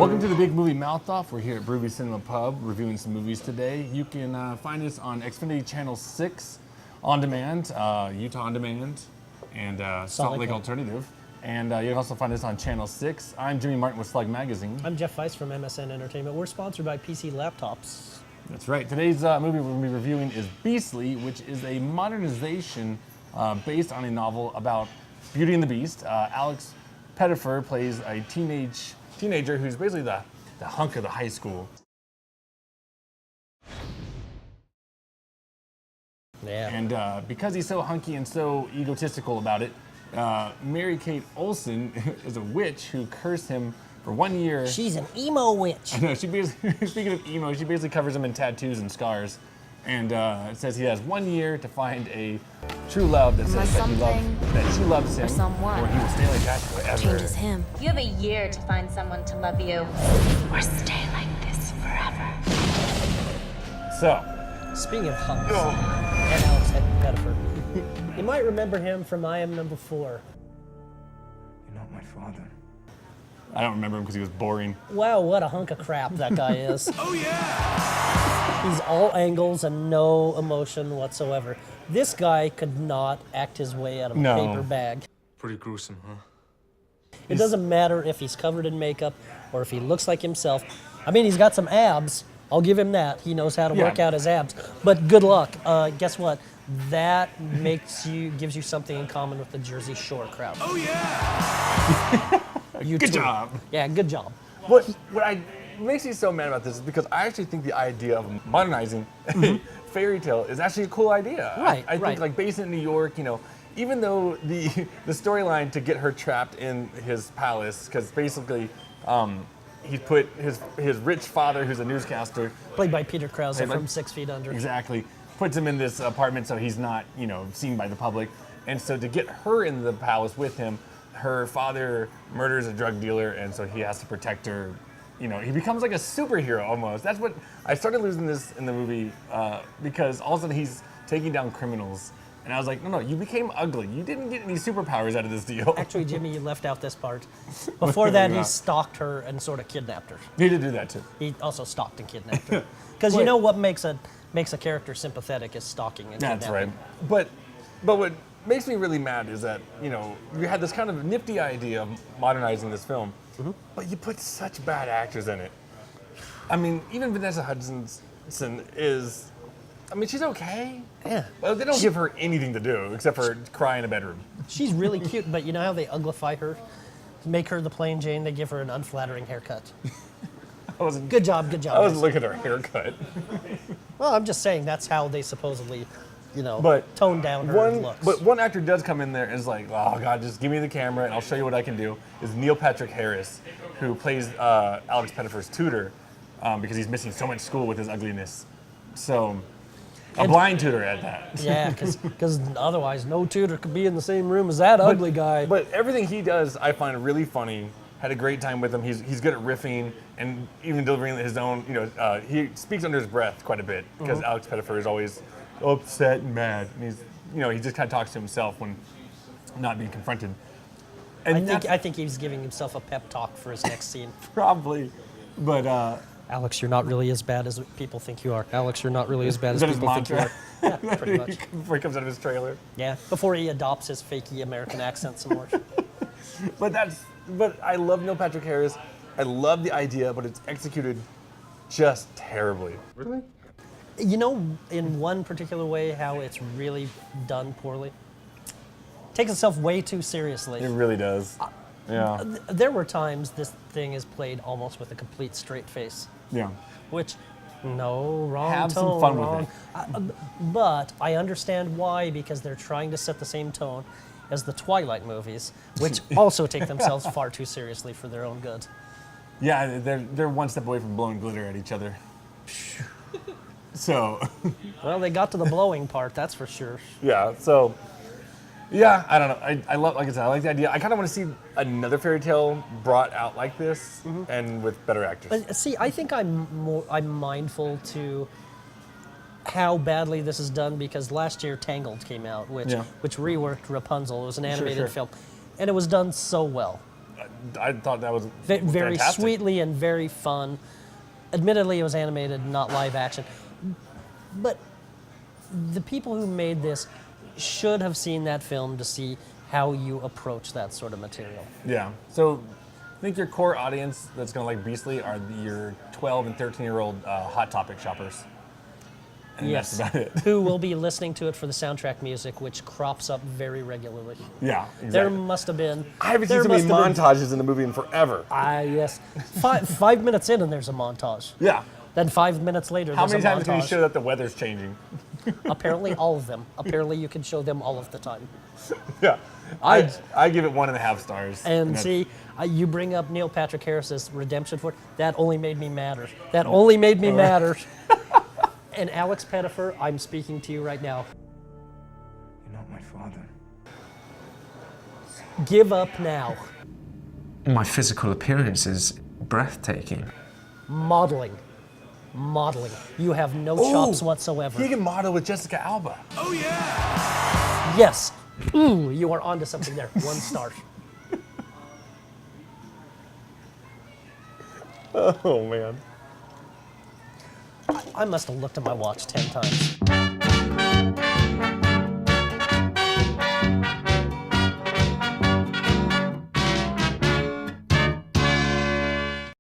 Welcome to the Big Movie Mouth Off. We're here at Bruvy Cinema Pub reviewing some movies today. You can find us on Xfinity Channel 6 on demand, Utah on demand, and Salt Lake Alternative. And you can also find us on Channel 6. I'm Jimmy Martin with Slug Magazine. I'm Jeff Weiss from MSN Entertainment. We're sponsored by PC Laptops. That's right. Today's movie we're going to be reviewing is Beastly, which is a modernization based on a novel about Beauty and the Beast. Alex Pettyfer plays a teenager who's basically the hunk of the high school. Yeah. And because he's so hunky and so egotistical about it, Mary-Kate Olsen is a witch who cursed him for 1 year. She's an emo witch. I know, she basically, speaking of emo, she basically covers him in tattoos and scars. And it says he has 1 year to find a true love that says that she loves him, or he will stay like that forever. Changes him. You have a year to find someone to love you, or stay like this forever. So, Speaking of hunks and Alex Pettyfer, you might remember him from I Am Number 4. You're not my father. I don't remember him because he was boring. Wow, what a hunk of crap that guy is. Oh yeah! He's all angles and no emotion whatsoever. This guy could not act his way out of a paper bag. Pretty gruesome, huh? It doesn't matter if he's covered in makeup or if he looks like himself. I mean, he's got some abs. I'll give him that. He knows how to work out his abs. But good luck. Guess what? That gives you something in common with the Jersey Shore crowd. Oh yeah! Good job. Yeah, good job. What makes me so mad about this is because I actually think the idea of modernizing fairy tale is actually a cool idea. Right, I think like based in New York, you know, even though the storyline to get her trapped in his palace, because basically he put his rich father, who's a newscaster, Played by Peter Krause from 6 Feet Under. exactly, puts him in this apartment so he's not, you know, seen by the public. And so to get her in the palace with him, her father murders a drug dealer, and so he has to protect her. You know, he becomes like a superhero almost. That's what I started losing this in the movie because all of a sudden he's taking down criminals, and I was like, no, you became ugly. You didn't get any superpowers out of this deal. Actually, Jimmy, you left out this part. Before that, he stalked her and sort of kidnapped her. He did do that too. He also stalked and kidnapped her. Because you know what makes a character sympathetic is stalking and kidnapping. That's right. But what makes me really mad is that, you know, you had this kind of nifty idea of modernizing this film, but you put such bad actors in it. I mean, even Vanessa Hudson is, I mean, she's okay. Yeah. But they don't give her anything to do except for cry in a bedroom. She's really cute, but you know how they uglify her? To make her the plain Jane, they give her an unflattering haircut. Good job. I wasn't looking at her haircut. Well, I'm just saying that's how they supposedly, tone down her looks. But one actor does come in there and is like, oh God, just give me the camera and I'll show you what I can do, is Neil Patrick Harris, who plays Alex Pettyfer's tutor because he's missing so much school with his ugliness. So, a blind tutor at that. Yeah, because otherwise no tutor could be in the same room as that ugly guy. But everything he does, I find really funny. Had a great time with him. He's good at riffing and even delivering his own, he speaks under his breath quite a bit because Alex Pettyfer is always upset and mad. And he just kind of talks to himself when not being confronted. And I think he's giving himself a pep talk for his next scene. Probably. But Alex, you're not really as bad as people think you are. Alex, you're not really as bad as people think you are. Yeah, pretty much. Before he comes out of his trailer. Yeah, before he adopts his fakey American accent some more. But I love Neil Patrick Harris. I love the idea, but it's executed just terribly. Really? You know, in one particular way, how it's really done poorly? Takes itself way too seriously. It really does. Yeah. There were times this thing is played almost with a complete straight face. Yeah. Which, no, wrong Have tone, some fun wrong. with it. But I understand why, because they're trying to set the same tone as the Twilight movies, which also take themselves far too seriously for their own good. Yeah, they're one step away from blowing glitter at each other. So. Well, they got to the blowing part, that's for sure. Yeah. So. Yeah, I don't know. I love, like I said, I like the idea. I kind of want to see another fairy tale brought out like this and with better actors. But see, I think I'm mindful to how badly this is done because last year Tangled came out, which reworked Rapunzel. It was an animated film, and it was done so well. I thought that was Very fantastic. sweetly and very fun. Admittedly, it was animated, not live action. But the people who made this should have seen that film to see how you approach that sort of material. Yeah. So I think your core audience that's going to like Beastly are your 12 and 13-year-old Hot Topic shoppers. And Yes. that's about it. Who will be listening to it for the soundtrack music, which crops up very regularly. Yeah, There exactly. must have been. I haven't seen there so many must have been- montages in the movie in forever. Yes. 5 minutes in, and there's a montage. Yeah. Then 5 minutes later, How there's many a times can you montage. show that the weather's changing? Apparently, all of them. Apparently, you can show them all of the time. Yeah. I give it 1.5 stars. And that's- see, you bring up Neil Patrick Harris's redemption for it. That only made me madder. That only made me madder. And Alex Pettifer, I'm speaking to you right now. You're not my father. Give up now. My physical appearance is breathtaking. Modeling. Modeling. You have no chops whatsoever. He can model with Jessica Alba. Yes. Ooh, you are onto something there. 1 star. Oh man. I must have looked at my watch 10 times.